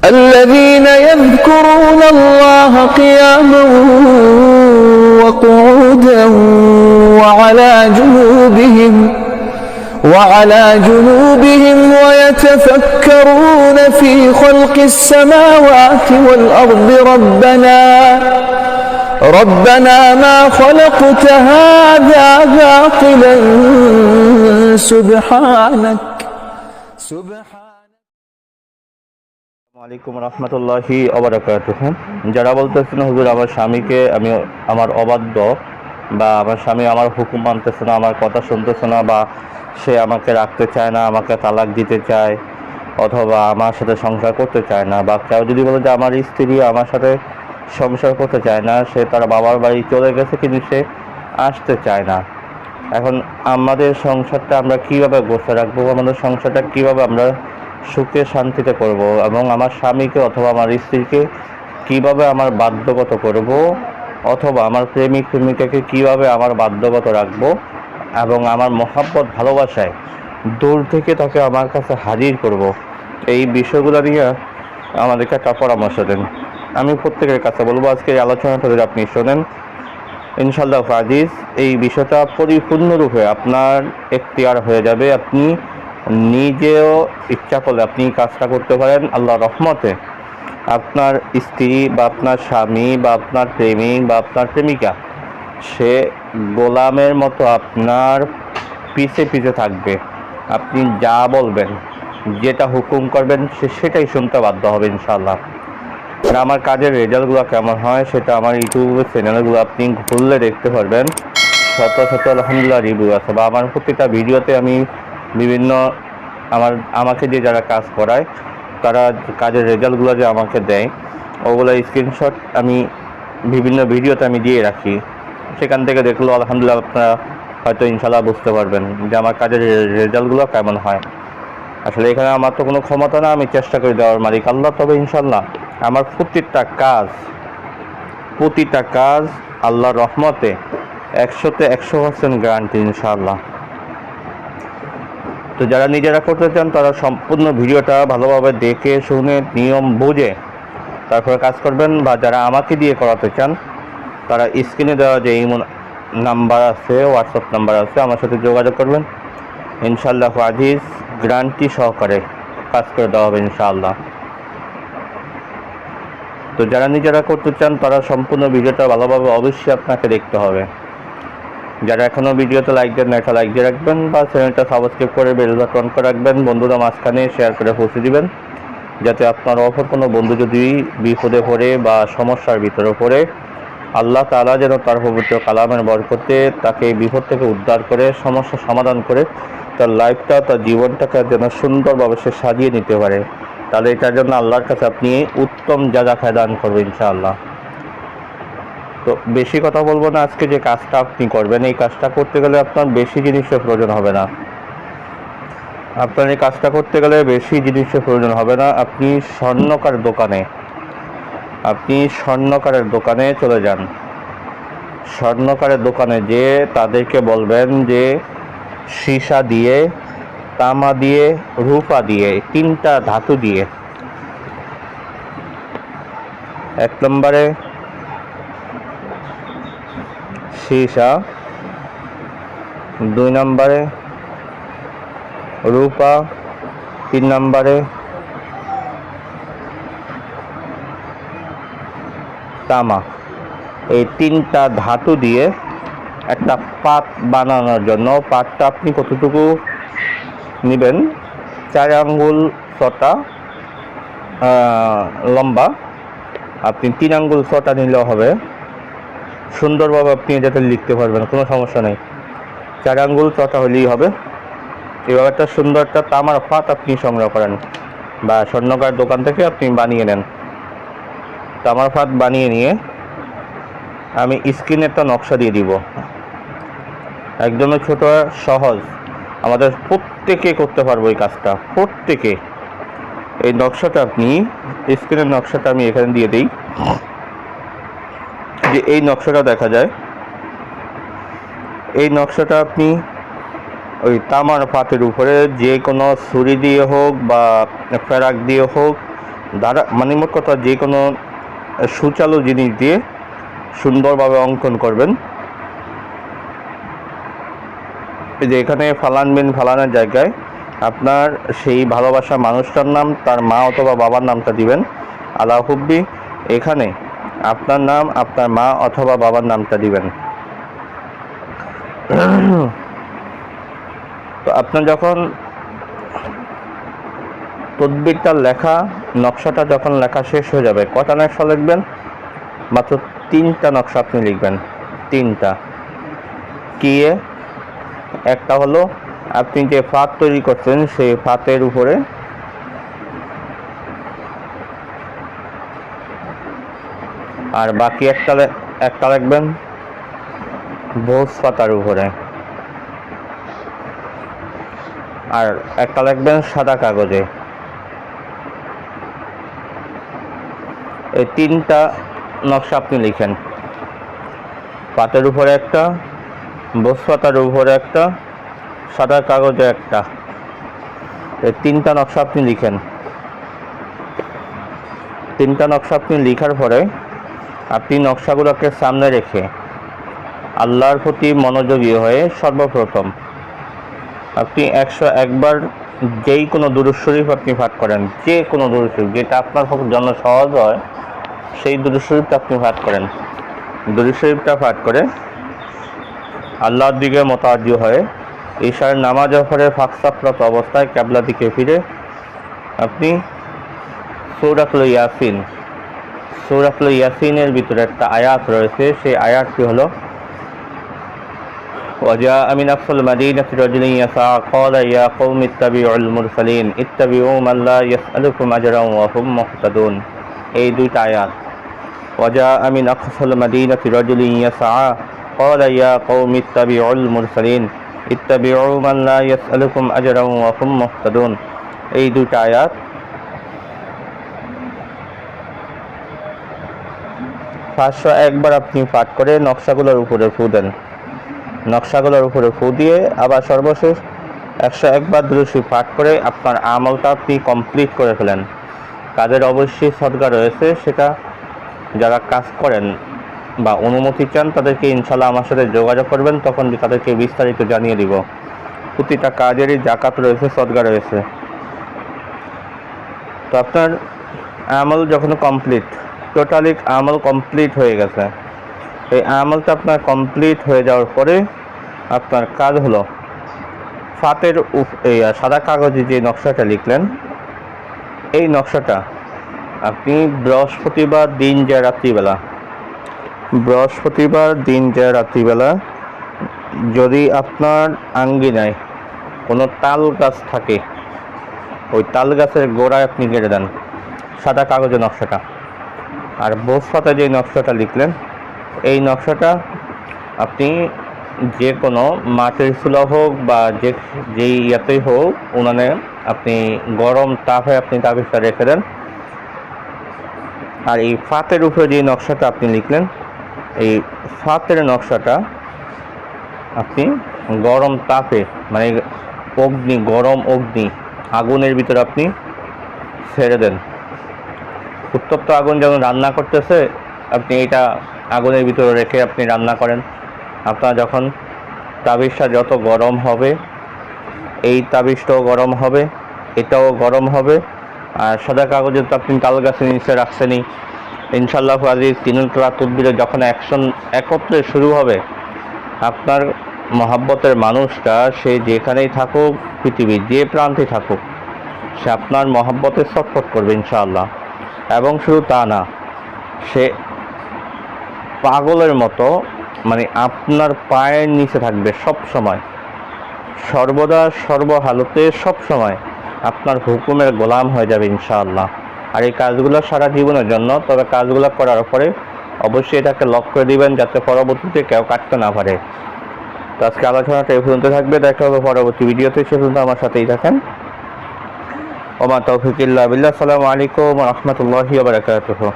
الذين يذكرون الله قياما وقعودا وعلى جنوبهم ويتفكرون في خلق السماوات والأرض ربنا ما خلقت هذا باطلا سبحانك আসসালামু আলাইকুম রহমতুল্লাহি ওয়া বারাকাতুহু। যারা বলতেছেন হুজুর আমার স্বামীকে আমি আমার অবাধ্য, বা আমার স্বামী আমার হুকুম মানতেছে না, আমার কথা শুনতেছে না, বা সে আমাকে রাখতে চায় না, আমাকে তালাক দিতে চায়, অথবা আমার সাথে সংসার করতে চায় না, বা কেউ যদি বলে যে আমার স্ত্রী আমার সাথে সংসার করতে চায় না, সে তার বাবার বাড়ি চলে গেছে কিন্তু সে আসতে চায় না, এখন আমাদের সংসারটা আমরা কীভাবে গোছায় রাখবো, আমাদের সংসারটা কীভাবে আমরা সুখে শান্তিতে করব, এবং আমার স্বামীকে অথবা আমার স্ত্রীকে কিভাবে আমার বাধ্যগত করব, অথবা আমার প্রেমিক প্রেমিকাকে কিভাবে আমার বাধ্যগত রাখবো, এবং আমার মহাব্বত ভালোবাসায় দূর থেকে তাকে আমার কাছে হাজির করব, এই বিষয়গুলো নিয়ে আমাদেরকে একটা পরামর্শ দেন। আমি প্রত্যেকের কাছে বলবো আজকে এই আলোচনাটা যদি আপনি শোনেন, ইনশাআল্লাহ আজিজ এই বিষয়টা পরিপূর্ণরূপে আপনার এখতিয়ার হয়ে যাবে। আপনি নিজেও ইচ্ছা করলে আপনি কাজটা করতে পারেন। আল্লাহর রহমতে আপনার স্ত্রী বা আপনার স্বামী বা আপনার প্রেমিক বা আপনার প্রেমিকা সে গোলামের মতো আপনার পিছে পিছে থাকবে। আপনি যা বলবেন, যেটা হুকুম করবেন সে সেটাই শুনতে বাধ্য হবে ইনশাআল্লাহ। আর আমার কাজের রেজাল্টগুলো কেমন হয় সেটা আমার ইউটিউবের চ্যানেলগুলো আপনি খুললে দেখতে পারবেন। শত শত আলহামদুলিল্লাহ রিভিউ আছে, বা আমার প্রত্যেকটা ভিডিওতে আমি বিভিন্ন আমাকে যে যারা কাজ করায় তারা কাজের রেজাল্টগুলো যে আমাকে দেয় ওগুলো স্ক্রিনশট আমি বিভিন্ন ভিডিওতে আমি দিয়ে রাখি। সেখান থেকে দেখলেও আলহামদুলিল্লাহ আপনারা হয়তো ইনশাআল্লাহ বুঝতে পারবেন যে আমার কাজের রেজাল্টগুলো কেমন হয়। আসলে এখানে আমার তো কোনো ক্ষমতা না, আমি চেষ্টা করে দেওয়ার মালিক আল্লাহ। তবে ইনশাআল্লাহ আমার প্রতিটা কাজ আল্লাহর রহমতে 100% গ্যারান্টি ইনশাআল্লাহ। তো যারা নিজেরা করতে চান তারা সম্পূর্ণ ভিডিওটা ভালোভাবে দেখে শুনে নিয়ম বুঝে তারপরে কাজ করবেন, বা যারা আমাকে দিয়ে করাতে চান তারা স্ক্রিনে দেওয়া যে ইমো নাম্বার আছে, হোয়াটসঅ্যাপ নাম্বার আছে, আমার সাথে যোগাযোগ করবেন। ইনশাআল্লাহ আজিজ গ্যারান্টি সহকারে কাজ করে দেওয়া হবে ইনশাআল্লাহ। তো যারা নিজেরা করতে চান তারা সম্পূর্ণ ভিডিওটা ভালোভাবে অবশ্যই আপনাকে দেখতে হবে। যারা এখনও ভিডিওতে লাইক দেন না, একটা লাইক দিয়ে রাখবেন, বা চ্যানেলটা সাবস্ক্রাইব করে বেল বাটন অন করে রাখবেন। বন্ধুরা মাঝখানে শেয়ার করে পৌঁছে দিবেন, যাতে আপনার অপর কোনো বন্ধু যদি বিপদে পড়ে বা সমস্যার ভিতরে পড়ে আল্লাহ তাআলা যেন তার পবিত্র কালামের বরকতে তাকে বিপদ থেকে উদ্ধার করে সমস্যা সমাধান করে তার লাইফটা, তার জীবনটাকে যেন সুন্দরভাবে সে সাজিয়ে নিতে পারে। তাহলে এটার জন্য আল্লাহর কাছে আপনি উত্তম জাযা দান করবেন ইনশাআল্লাহ। তো বেশি কথা বলবো না, আজকে যে কাজটা আপনি করবেন এই কাজটা করতে গেলে আপনার বেশি জিনিসের প্রয়োজন হবে না। আপনার এই কাজটা করতে গেলে বেশি জিনিসের প্রয়োজন হবে না। আপনি স্বর্ণকারের দোকানে চলে যান। স্বর্ণকারের দোকানে যেয়ে তাদেরকে বলবেন যে সীসা দিয়ে, তামা দিয়ে, রূপা দিয়ে, তিনটা ধাতু দিয়ে, 1 নম্বরে সীসা, 2 নম্বরে রূপা, 3 নম্বরে তামা, এই তিনটা ধাতু দিয়ে একটা পাত বানানোর জন্য, পাতটা আপনি কতটুকু নেবেন, 4 আঙ্গুল ছটা লম্বা, আপনি 3 আঙ্গুল ছটা নিলেও হবে। সুন্দরভাবে আপনি যাতে লিখতে পারবেন, কোনো সমস্যা নেই, 4 আঙ্গুল ছটা হলেই হবে। এভাবে একটা সুন্দর একটা তামার পাত আপনি সংগ্রহ করেন, বা স্বর্ণকার দোকান থেকে আপনি বানিয়ে নেন। তামার পাত বানিয়ে নিয়ে আমি স্ক্রিনে একটা নকশা দিয়ে দিব, একদমই ছোট সহজ, আমাদের প্রত্যেকে করতে পারবো এই কাজটা, প্রত্যেকে। এই নকশাটা আপনি স্ক্রিনের নকশাটা আমি এখানে দিয়ে দিই, যে এই নকশাটা দেখা যায়, এই নকশাটা আপনি ওই তামার পাতের উপরে যে কোনো ছুরি দিয়ে হোক বা ফেরাক দিয়ে হোক দ্বারা মানে মোট কথা যে কোনো সুচালু জিনিস দিয়ে সুন্দরভাবে অঙ্কন করবেন। এই যে এখানে ফালানের জায়গায় আপনার সেই ভালোবাসা মানুষটার নাম, তার মা অথবা বাবার নামটা দিবেন। আলা হুব্বি, এখানে আপনার নাম, আপনার মা অথবা বাবার নামটা দিবেন। তো আপনার যখন তদবিরটার লেখা নকশাটা যখন লেখা শেষ হয়ে যাবে, কটা নকশা লিখবেন? মাত্র 3টা নকশা আপনি লিখবেন। 3টা কি? একটা হলো আপনি যে ফাঁদ তৈরি করছেন সেই ফাতের উপরে আর বাকি একটা লিখবেন ভোজ পাতার উপরে আর একটা লিখবেন সাদা কাগজে। এই 3টা নকশা আপনি লিখেন, পাতের উপরে একটা, ভোজ পাতার উপরে একটা, সাদা কাগজে একটা। এই 3টা নকশা আপনি লিখেন। 3টা নকশা আপনি লিখার পরে আপনি নকশাগুলোকে সামনে রেখে আল্লাহর প্রতি মনোযোগী হয়ে সর্বপ্রথম আপনি 101 বার যেই কোনো দুরূদ শরীফ আপনি পাঠ করেন, যে কোনো দুরূদ শরীফ যেটা আপনার জন্য সহজ হয় সেই দুরূদ শরীফটা আপনি পাঠ করেন। দুরূদ শরীফটা পাঠ করে আল্লাহর দিকে মোতাওয়াজ্জি হয়ে ঈশার নামাজের পরে ফাঁকসাফরত অবস্থায় কিবলা দিকে ফিরে আপনি সূরাতুল ইয়াসিনের ভিতরে একটা আয়াত রয়েছে, সেই আয়াতটি হলো وجاء من أقصى المدينة رجل يسعى قال يا قوم اتبعوا المرسلين اتبعوا من لا يسألكم أجرا وهم مهتدون। এই 2টা আয়াত, وجاء من أقصى المدينة رجل يسعى قال يا قوم اتبعوا المرسلين اتبعوا من لا يسألكم أجرا وهم مهتدون। এই 2টা আয়াত 501 বার আপনি পাঠ করে নকশাগুলোর উপরে ফু দেন। নকশাগুলোর উপরে ফু দিয়ে আবার সর্বশেষ 101 বার দুরূদ শরীফ পাঠ করে আপনার আমলটা আপনি কমপ্লিট করে ফেলেন। কাজের অবশ্যই সদকা রয়েছে, সেটা যারা কাজ করেন বা অনুমতি চান তাদেরকে ইনশাল্লাহ আমার সাথে যোগাযোগ করবেন, তখন তাদেরকে বিস্তারিত জানিয়ে দিব। প্রতিটা কাজেরই জাকাত রয়েছে, সদকা রয়েছে। তো আপনার আমল যখন কমপ্লিট, টোটালি আমল কমপ্লিট হয়ে গেছে, এই আমলটা আপনার কমপ্লিট হয়ে যাওয়ার পরে আপনার কাজ হলো ফাতের এই সাদা কাগজে যে নকশাটা লিখলেন, এই নকশাটা আপনি বৃহস্পতিবার দিন যে রাত্রিবেলা যদি আপনার আঙ্গিনায় কোনো তাল গাছ থাকে, ওই তাল গাছের গোড়ায় আপনি গেড়ে দেন সাদা কাগজের নকশাটা। আর ভোজ পাতায় যে নকশাটা লিখলেন, এই নকশাটা আপনি যে কোনো মাটির চুলা হোক বা যেই ইয়াতেই হোক উনানে আপনি গরম তাপে আপনি তাবিজটা রেখে দেন। আর এই ফাতের উপরে যে নকশাটা আপনি লিখলেন, এই ফাতের নকশাটা আপনি গরম তাপে মানে গরম অগ্নি আগুনের ভিতরে আপনি ছেড়ে দেন। উত্তপ্ত আগুন যেমন রান্না করতেছে, আপনি এটা আগুনের ভিতরে রেখে আপনি রান্না করেন। আপনার যখন তাবিজটা যত গরম হবে, এই তাবিজটাও গরম হবে, এটাও গরম হবে। আর সাদা কাগজে তো আপনি তাল গাছের নিচে রাখছেনই। ইনশাআল্লাহ আজিজ 3 তদবিরে যখন একত্রে শুরু হবে, আপনার মহাব্বতের মানুষটা সে যেখানেই থাকুক, পৃথিবীর যে প্রান্তে থাকুক, সে আপনার মহাব্বতে ছটফট করবে ইনশাআল্লাহ। এবং শুধু তা না, সে পাগলের মতো মানে আপনার পায়ের নিচে থাকবে সব সময়, সর্বদা সর্বহালতে সব সময় আপনার হুকুমের গোলাম হয়ে যাবে ইনশাআল্লাহ। আর এই কাজগুলো সারা জীবনের জন্য, তবে কাজগুলো করার পরে অবশ্যই এটাকে লক করে দিবেন যাতে পরবর্তীতে কেউ কাটতে না পারে। তো আজকে আলোচনাটা এই পর্যন্ত থাকবে, দেখা হবে পরবর্তী ভিডিওতে। সে পর্যন্ত আমার সাথেই থাকেন। ওমা তৌফিক ইল্লা বিল্লাহ। আসসালামু আলাইকুম ওয়া রাহমাতুল্লাহি ওয়া বারাকাতুহু।